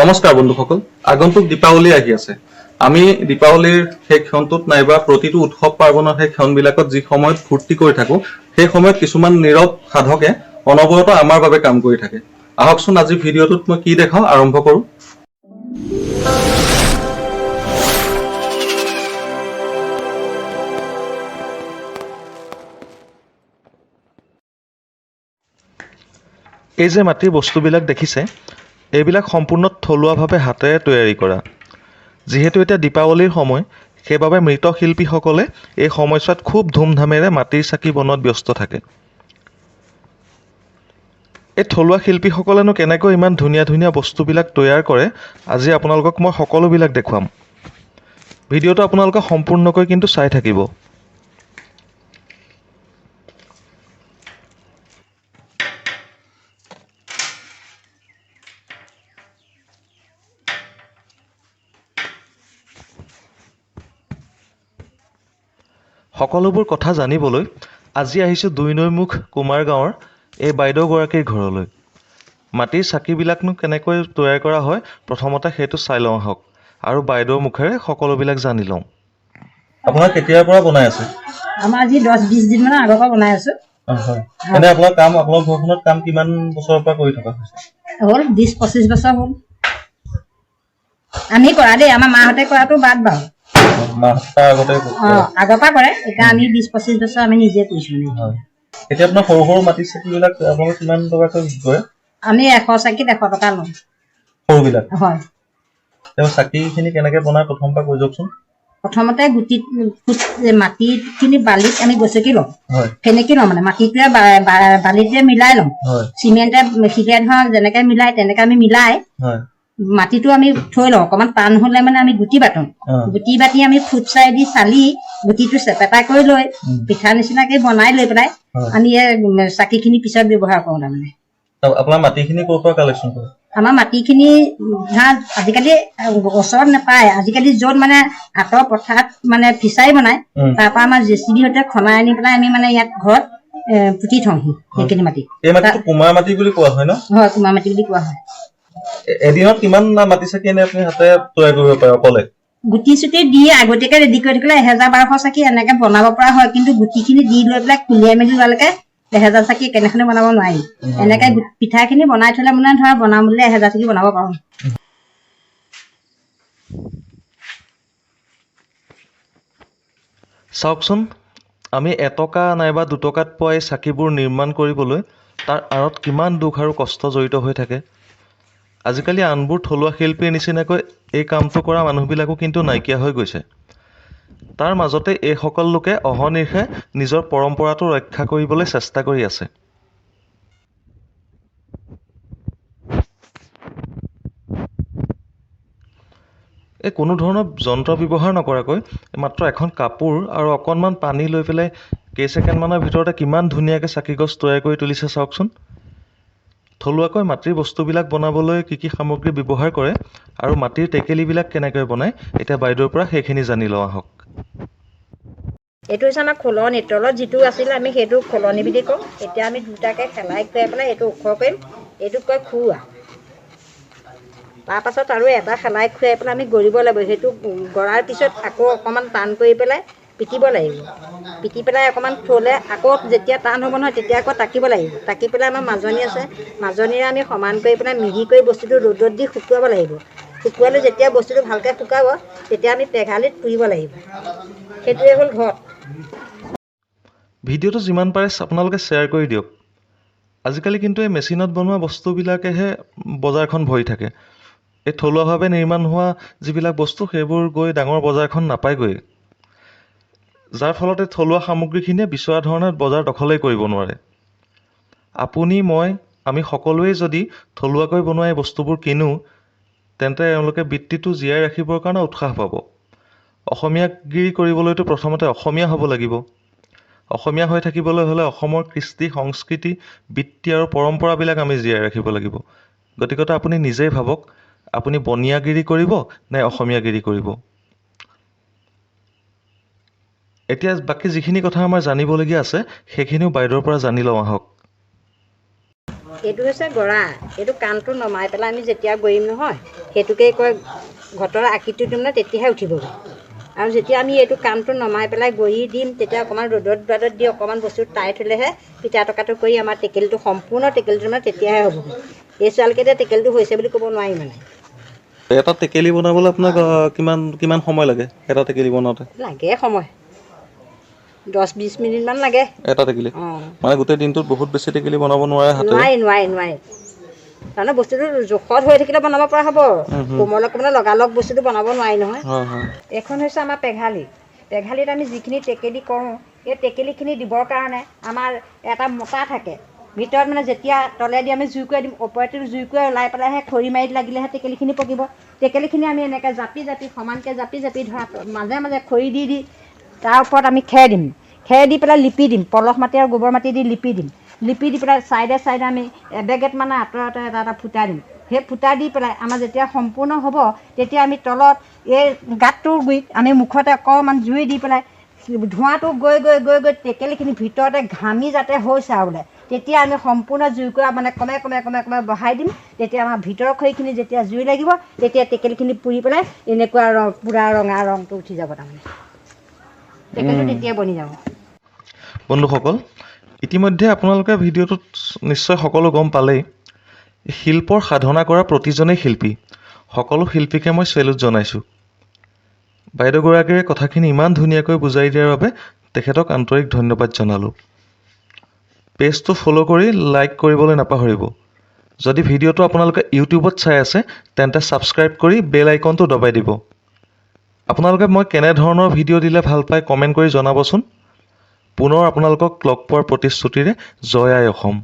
নমস্কাৰ বন্ধুসকল, আগন্তুক দীপাৱলী আহি আছে। আমি দীপাৱলীৰ সেই ক্ষণটোত নাইবা প্ৰতিটো উৎসৱ পাৰ্বণৰ সেই ক্ষণবিলাকত যি সময়ত ফূৰ্তি কৰি থাকো, সেই সময়ত কিছুমান নীৰৱ সাধকে অনবৰত আমাৰ বাবে কাম কৰি থাকে। আহকচোন আজি ভিডিঅ'টোত মই কি দেখাও আৰম্ভ কৰোঁ। এই যে মাটিৰ বস্তুবিলাক দেখিছে, এইবিলাক সম্পূৰ্ণ থলুৱাভাৱে হাতেৰে তৈয়াৰী কৰা। যিহেতু এতিয়া দীপাৱলীৰ সময়, সেইবাবে মৃৎশিল্পীসকলে এই সময়ছোৱাত খুব ধুমধামেৰে মাটিৰ চাকি বনোৱাত ব্যস্ত থাকে। এই থলুৱা শিল্পীসকলেনো কেনেকৈ ইমান ধুনীয়া ধুনীয়া বস্তুবিলাক তৈয়াৰ কৰে, আজি আপোনালোকক মই সকলোবিলাক দেখুৱাম। ভিডিঅ'টো আপোনালোকে সম্পূৰ্ণকৈ কিন্তু চাই থাকিব। সকলোবোৰ কথা জানিবলৈ আজি আহিছোঁ ২ নৈমুখ কুমাৰ গাঁৱৰ এই বাইদেউগৰাকীৰ ঘৰলৈ। মাটিৰ চাকিবিলাকনো কেনেকৈ তৈয়াৰ কৰা হয় প্ৰথমতে সেইটো চাই লওঁ আহক, আৰু বাইদেউৰ মুখেৰে সকলোবিলাক জানি লওঁ। আপোনাৰ কেতিয়াৰ পৰা বনাই আছে? আমাৰ আজি 10-20 দিন মান আগৰ পৰা বনাই আছো। হয়। এনে আপোনাৰ ঘৰখনত কাম কিমান বছৰৰ পৰা কৰি থকা হৈছে? হ'ল 20-25 বছৰ হ'ল। আমি কৰা দেই, আমাৰ মাহঁতে কৰাটো বাদ বাৰু। আগৰ পৰা কৰে, এতিয়া আমি 20-25 বছৰ আমি নিজে কৰিছো। এতিয়া আপোনাৰ সৰু সৰু মাটিৰ চাকিবিলাক আপোনালোকে কিমান টকাকৈ কৰে? আমি 100 চাকিত 100 টকা লওঁ। সৰুবিলাক? হয়। তেওঁ চাকিখিনি কেনেকে বনায় প্ৰথম পৰা কৈ যাওকচোন। প্ৰথমতে মাটিখিনি বালিত আমি গছকি লওঁ। ফেনেকি লওঁ, মানে মাটিটোৱে বালিটোৱে মিলাই লওঁ। চিমেণ্টে শিকাই ধৰা যেনেকে মিলাই তেনেকে আমি মিলাই মাটিটো আমি থৈ লওঁ। অকমান টান হলে মানে আমি গুটি বাটো। গুটি বাটি আমি ফুট চাই দি চালি গুটিটো চেপেটা কৰি লৈ পিঠা নিচিনাকে বনাই লৈ পেলাই আমি চাকিখিনি পিছত ব্যৱহাৰ কৰো। তাৰমানে আপোনাৰ মাটিখিনি ক'ৰ পৰা কালেকশ্যন কৰে? আমাৰ মাটিখিনি ধৰা আজিকালি ওচৰত নাপায়, আজিকালি য'ত মানে আঁতৰ পথাৰত মানে ফিচাৰী বনাই তাৰ পৰা আমাৰ JCB সৈতে খনাই আনি পেলাই আমি মানে ইয়াত ঘৰত পুতি থওঁ সেইখিনি মাটি। এই মাটিটো কুমাৰ মাটি বুলি কোৱা হয় ন? হয়, কুমাৰ মাটি বুলি কোৱা হয়। এদিনত কিমান মাটি চাকি এনে আপুনি হাতে তৈয়াৰ কৰিব পাৰে অকলে? গুটি চুটি দি আগতীয়াকে ৰেডি কৰি থাকিলে 1000-1200 চাকি এনেকে বনাব পৰা হয়, কিন্তু গুটিখিনি দি লৈ পেলাই খুলিয়াই মেলি লোৱালৈকে 1000 চাকি কেনেখনে বনাব নোৱাৰি। এনেকে পিঠাখিনি বনাই থলে মানে ধৰা বনাম বুলিলে 1000 চাকি বনাব পাৰো। চাওকচোন, আমি 1 টকা নাইবা 2 টকাত পোৱা এই চাকিবোৰ নিৰ্মাণ কৰিবলৈ তাৰ আঁৰত কিমান দুখ আৰু কষ্ট জড়িত হৈ থাকে। আজিকালি আনবোৰ থলুৱা শিল্পীৰ নিচিনাকৈ এই কামটো কৰা মানুহবিলাকো কিন্তু নাইকিয়া হৈ গৈছে। তাৰ মাজতে এইসকল লোকে অহৰ্নিশে নিজৰ পৰম্পৰাটো ৰক্ষা কৰিবলৈ চেষ্টা কৰি আছে। এই কোনো ধৰণৰ যন্ত্ৰ ব্যৱহাৰ নকৰাকৈ মাত্ৰ এখন কাপোৰ আৰু অকণমান পানী লৈ পেলাই কেইছেকেণ্ডমানৰ ভিতৰতে কিমান ধুনীয়াকৈ চাকিগছ তৈয়াৰ কৰি তুলিছে চাওকচোন। থলুৱাকৈ মাটিৰ বস্তুবিলাক বনাবলৈ কি কি সামগ্ৰী ব্যৱহাৰ কৰে আৰু মাটিৰ টেকেলিবিলাক কেনেকৈ বনায়, এতিয়া বাইদেউৰ পৰা সেইখিনি জানি লওঁ আহক। এইটো হৈছে আমাৰ খোলনি, তলত যিটো আছিলে আমি সেইটো খোলনি বুলি কওঁ। এতিয়া আমি দুটাকে খেলাই খুৱাই পেলাই এইটো ওখ কৰিম, এইটোক কয় খুওৱা। তাৰপাছত আৰু এটা খেলাই খুৱাই পেলাই আমি গৰিব লাগিব। সেইটো গৰাৰ পিছত আকৌ অকণমান টান কৰি পেলাই পিটিব লাগিব। পিটি পেলাই অকণমান থ'লে আকৌ যেতিয়া টান হ'ব নহয় তেতিয়া আকৌ টাকিব লাগিব। টাকি পেলাই আমাৰ মাজনী আছে, মাজনীৰে আমি সমান কৰি পেলাই মিহি কৰি বস্তুটো ৰ'দত দি শুকুৱাব লাগিব। শুকুৱালে যেতিয়া বস্তুটো ভালকৈ শুকাব তেতিয়া আমি পেঘালিত পুৰিব লাগিব। সেইটোৱে হ'ল ঘৰত। ভিডিঅ'টো যিমান পাৰে আপোনালোকে শ্বেয়াৰ কৰি দিয়ক। আজিকালি কিন্তু এই মেচিনত বনোৱা বস্তুবিলাকেহে বজাৰখন ভৰি থাকে। এই থলুৱাভাৱে নিৰ্মাণ হোৱা যিবিলাক বস্তু সেইবোৰ গৈ ডাঙৰ বজাৰখন নাপায়গৈ, যাৰ ফলত এই থলুৱা সামগ্ৰীখিনিয়ে বিচৰা ধৰণে বজাৰ দখলেই কৰিব নোৱাৰে। আপুনি আমি সকলোৱে যদি থলুৱাকৈ বনোৱা এই বস্তুবোৰ কিনো, তেন্তে এওঁলোকে বৃত্তিটো জীয়াই ৰাখিবৰ কাৰণে উৎসাহ পাব। অসমীয়াগিৰি কৰিবলৈতো প্ৰথমতে অসমীয়া হ'ব লাগিব। অসমীয়া হৈ থাকিবলৈ হ'লে অসমৰ কৃষ্টি সংস্কৃতি বৃত্তি আৰু পৰম্পৰাবিলাক আমি জীয়াই ৰাখিব লাগিব। গতিকে আপুনি নিজেই ভাবক, আপুনি বনিয়াগিৰি কৰিব নে অসমীয়াগিৰি কৰিব। এতিয়া বাকী যিখিনি কথা আমাৰ জানিবলগীয়া আছে সেইখিনিও বাইদেউৰ পৰা জানি লওঁ আহক। এইটো হৈছে গৰা। এইটো কাণটো নমাই পেলাই আমি যেতিয়া গৰিম নহয় সেইটোকেই কয় ঘটৰ আকৃতিটো দিম নহয় তেতিয়াহে উঠিবগৈ। আৰু যেতিয়া আমি এইটো কাণটো নমাই পেলাই গৰি দিম তেতিয়া অকণমান ৰ'দত দি অকণমান বস্তু টাইট হ'লেহে পিঠা টকাটো কৰি আমাৰ টেকেলিটো সম্পূৰ্ণ টেকেলিটো মানে তেতিয়াহে হ'বগৈ। এই ছোৱালীকেইটা টেকেলিটো হৈছে বুলি ক'ব নোৱাৰি মানে। এটা টেকেলি বনাবলৈ আপোনাক কিমান সময় লাগে এটা টেকেলি বনাওঁতে? লাগে সময় 10-20 মিনিটমান লাগে এটা টেকেলি অঁ। মানে গোটেই দিনটোত বহুত বেছি টেকেলি বনাব নোৱাৰে হাতেৰে? নোৱাৰি তাৰমানে বস্তুটো জোখত হৈ থাকিলে বনাব পৰা হ'ব। কোমলে লগালগ বস্তুটো বনাব নোৱাৰি নহয়। এইখন হৈছে আমাৰ পেঘালিত আমি যিখিনি টেকেলি কৰোঁ এই টেকেলিখিনি দিবৰ কাৰণে আমাৰ এটা মোটা থাকে ভিতৰত মানে যেতিয়া তলেদি আমি জুইকুৰা দিম ওপৰেদি জুইকুৰা ওলাই পেলাইহে খৰি মাৰিত লাগিলেহে টেকেলিখিনি পকিব। টেকেলিখিনি আমি এনেকৈ জাপি সমানকৈ জাপি ধৰা মাজে খৰি দি তাৰ ওপৰত আমি খেৰ দিম। খেৰ দি পেলাই লিপি দিম, পলস মাটি আৰু গোবৰ মাটি দি লিপি দি পেলাই চাইডে আমি এবেগেট মানে আঁতৰে এটা ফুটা দিম। সেই ফুটা দি পেলাই আমাৰ যেতিয়া সম্পূৰ্ণ হ'ব তেতিয়া আমি তলত এই গাঁতটোৰ গুৰিত আমি মুখতে অকণমান জুই দি পেলাই ধোঁৱাটো গৈ টেকেলিখিনি ভিতৰতে ঘামি যাতে হৈছে আৰু বোলে তেতিয়া আমি সম্পূৰ্ণ জুইকুৰা মানে কমে বহাই দিম। তেতিয়া আমাৰ ভিতৰৰ খৰিখিনি যেতিয়া জুই লাগিব তেতিয়া টেকেলিখিনি পুৰি পেলাই এনেকুৱা পূৰা ৰঙা ৰংটো উঠি যাব তাৰমানে টেকেলিটো তেতিয়া বনি যাব। বন্ধুসকল, ইতিমধ্যে আপোনালোকে ভিডিঅ'টোত নিশ্চয় সকলো গম পালেই। শিল্পৰ সাধনা কৰা প্ৰতিজনেই শিল্পী। সকলো শিল্পীকে মই চেলুট জনাইছোঁ। বাইদেউগৰাকীয়ে কথাখিনি ইমান ধুনীয়াকৈ বুজাই দিয়াৰ বাবে তেখেতক আন্তৰিক ধন্যবাদ জনালোঁ। পেজটো ফ'ল' কৰি লাইক কৰিবলৈ নাপাহৰিব। যদি ভিডিঅ'টো আপোনালোকে ইউটিউবত চাই আছে তেন্তে ছাবস্ক্ৰাইব কৰি বেল আইকনটো দবাই দিব। আপোনালোকে মই কেনেধৰণৰ ভিডিঅ' দিলে ভাল পায় কমেণ্ট কৰি জনাবচোন। পুনৰ আপোনালোকক লগ পোৱাৰ প্ৰতিশ্ৰুতিৰে জয় আই অসম।